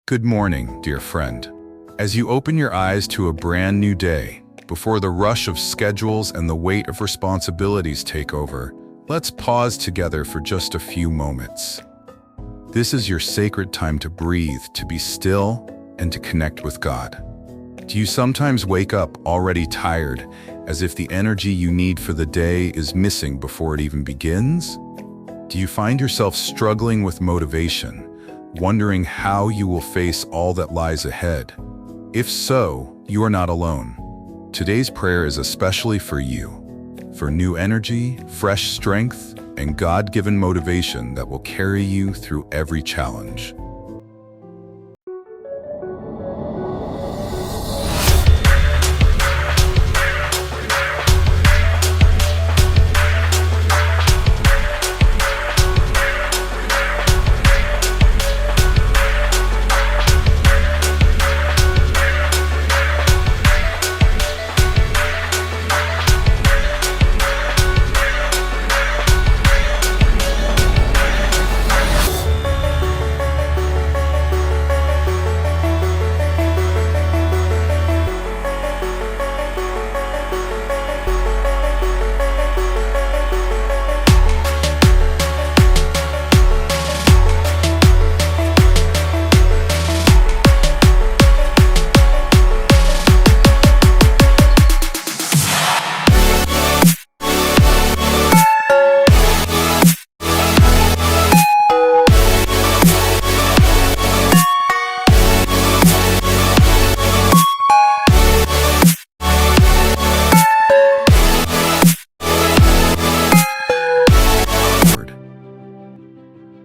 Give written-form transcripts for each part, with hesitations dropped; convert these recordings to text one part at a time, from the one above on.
Good morning, dear friend. As you open your eyes to a brand new day, before the rush of schedules and the weight of responsibilities take over, let's pause together for just a few moments. This is your sacred time to breathe, to be still, and to connect with God. Do you sometimes wake up already tired, as if the energy you need for the day is missing before it even begins? Do you find yourself struggling with motivation, wondering how you will face all that lies ahead? If so, you are not alone. Today's prayer is especially for you, for new energy, fresh strength, and God-given motivation that will carry you through every challenge.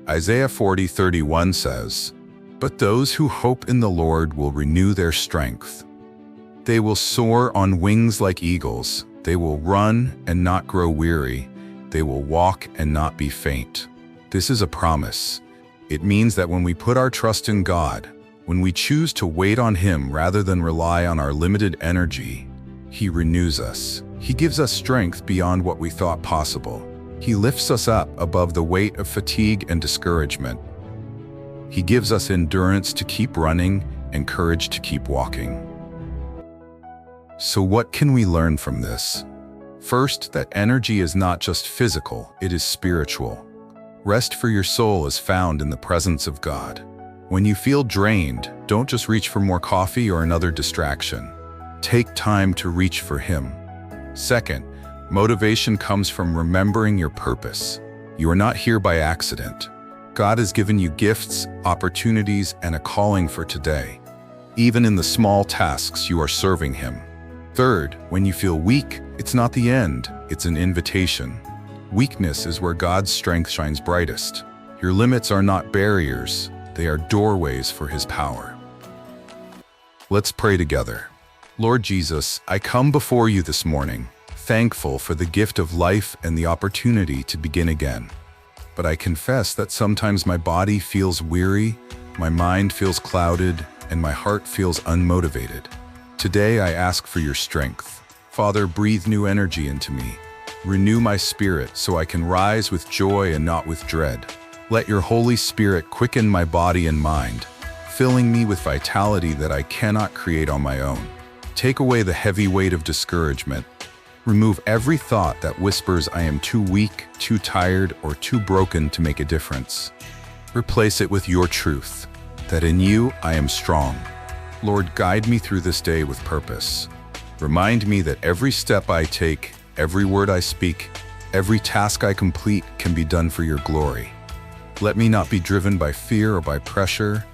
Isaiah 40:31 says, "But those who hope in the Lord will renew their strength. They will soar on wings like eagles. They will run and not grow weary. They will walk and not be faint." This is a promise. It means that when we put our trust in God, when we choose to wait on Him rather than rely on our limited energy, He renews us. He gives us strength beyond what we thought possible. He lifts us up above the weight of fatigue and discouragement. He gives us endurance to keep running and courage to keep walking. So what can we learn from this? First, that energy is not just physical, it is spiritual. Rest for your soul is found in the presence of God. When you feel drained, don't just reach for more coffee or another distraction. Take time to reach for Him. Second, motivation comes from remembering your purpose. You are not here by accident. God has given you gifts, opportunities, and a calling for today. Even in the small tasks, you are serving Him. Third, when you feel weak, it's not the end, it's an invitation. Weakness is where God's strength shines brightest. Your limits are not barriers, they are doorways for His power. Let's pray together. Lord Jesus, I come before you this morning, thankful for the gift of life and the opportunity to begin again. But I confess that sometimes my body feels weary, my mind feels clouded, and my heart feels unmotivated. Today I ask for your strength. Father, breathe new energy into me. Renew my spirit so I can rise with joy and not with dread. Let your Holy Spirit quicken my body and mind, filling me with vitality that I cannot create on my own. Take away the heavy weight of discouragement. Remove every thought that whispers I am too weak, too tired, or too broken to make a difference. Replace it with your truth, that in you I am strong. Lord, guide me through this day with purpose. Remind me that every step I take, every word I speak, every task I complete can be done for your glory. Let me not be driven by fear or by pressure,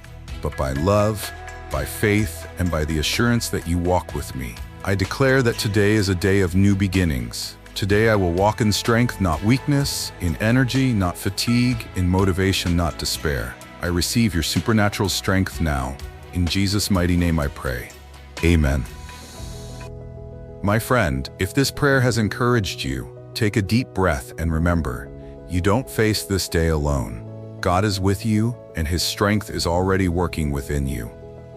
but by love, by faith, and by the assurance that you walk with me. I declare that today is a day of new beginnings. Today I will walk in strength, not weakness, in energy, not fatigue, in motivation, not despair. I receive your supernatural strength now. In Jesus' mighty name I pray. Amen. My friend, if this prayer has encouraged you, take a deep breath and remember, you don't face this day alone. God is with you, and His strength is already working within you.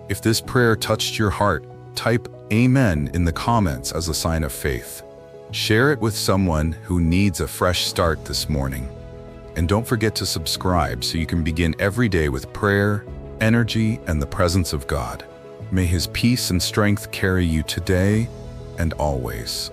If this prayer touched your heart, type Amen in the comments as a sign of faith. Share it with someone who needs a fresh start this morning. And don't forget to subscribe so you can begin every day with prayer, energy, and the presence of God. May His peace and strength carry you today and always.